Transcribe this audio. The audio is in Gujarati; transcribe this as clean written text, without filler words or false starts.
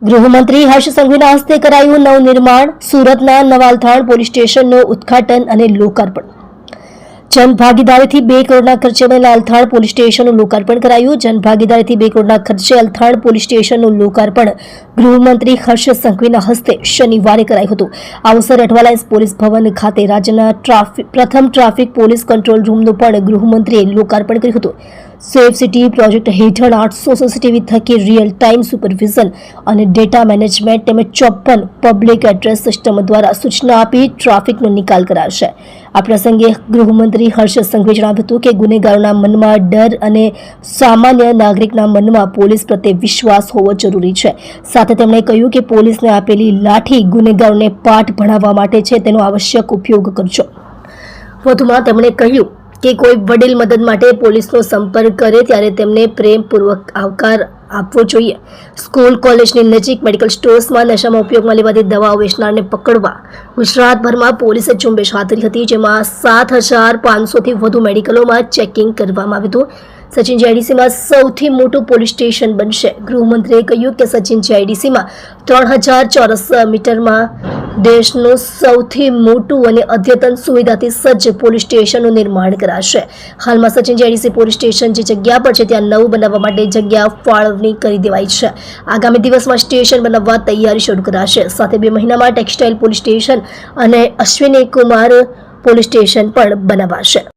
ગૃહમંત્રી હર્ષ સંઘવીના હસ્તે કરાયું નવનિર્માણ સુરતના નવાલથાણ પોલીસ સ્ટેશનનું ઉદ્ઘાટન અને લોકાર્પણ। જનભાગીદારીથી 2 કરોડના ખર્ચે બનેલા અલથાણ પોલીસ સ્ટેશનનું લોકાર્પણ કરાયું। જનભાગીદારીથી 2 કરોડના ખર્ચે અલથાણ પોલીસ સ્ટેશનનું લોકાર્પણ ગૃહમંત્રી હર્ષ સંઘવીના હસ્તે શનિવારે કરાયું હતું। આ અવસરે અઠવાલાઇન્સ પોલીસ ભવન ખાતે રાજ્યના પ્રથમ ટ્રાફિક પોલીસ કંટ્રોલ રૂમનું પણ ગૃહમંત્રીએ લોકાર્પણ કર્યું હતું। સેફ સિટી પ્રોજેક્ટ હેઠળ 800 સીસીટીવી થકી રિયલ ટાઈમ સુપરવિઝન અને ડેટા મેનેજમેન્ટ તેમજ 54 પબ્લિક એડ્રેસ સિસ્ટમ દ્વારા સૂચના આપી ટ્રાફિકનો નિકાલ કરાશે। આ પ્રસંગે ગૃહમંત્રી હર્ષ સંઘવીએ જણાવ્યું હતું કે ગુનેગારોના મનમાં ડર અને સામાન્ય નાગરિકના મનમાં પોલીસ પ્રત્યે વિશ્વાસ હોવો જરૂરી છે। સાથે તેમણે કહ્યું કે પોલીસને આપેલી લાઠી ગુનેગારોને પાઠ ભણાવવા માટે છે, તેનો આવશ્યક ઉપયોગ કરજો। વધુમાં તેમણે કહ્યું કે કોઈ વડીલ મદદ માટે પોલીસનો સંપર્ક કરે ત્યારે તેમને પ્રેમપૂર્વક આવકાર આપવો જોઈએ। સ્કૂલ કોલેજની નજીક મેડિકલ સ્ટોર્સમાં નશામાં ઉપયોગમાં લેવાતી દવાઓ વેચનારને પકડવા ગુજરાતભરમાં પોલીસે ઝુંબેશ હાથ ધરી હતી, જેમાં 7,500થી વધુ મેડિકલોમાં ચેકિંગ કરવામાં આવ્યું હતું। સચિન જીઆઈડીસીમાં સૌથી મોટું પોલીસ સ્ટેશન બનશે। ગૃહમંત્રીએ કહ્યું કે સચિન જીઆઈડીસીમાં 3000 ચોરસ મીટરમાં દેશનું સૌથી મોટું અને અદ્યતન સુવિધાથી સજ્જ પોલીસ સ્ટેશનનું નિર્માણ કરાશે। હાલમાં સચિન જીઆઈડીસી પોલીસ સ્ટેશન જે જગ્યા પર છે ત્યાં નવું બનાવવા માટે જગ્યા ફાળવણી કરી દેવાઈ છે। આગામી દિવસમાં સ્ટેશન બનાવવા તૈયારી શરૂ કરાશે। સાથે 2 મહિનામાં ટેક્સટાઇલ પોલીસ સ્ટેશન અને અશ્વિની કુમાર પોલીસ સ્ટેશન પણ બનાવાશે।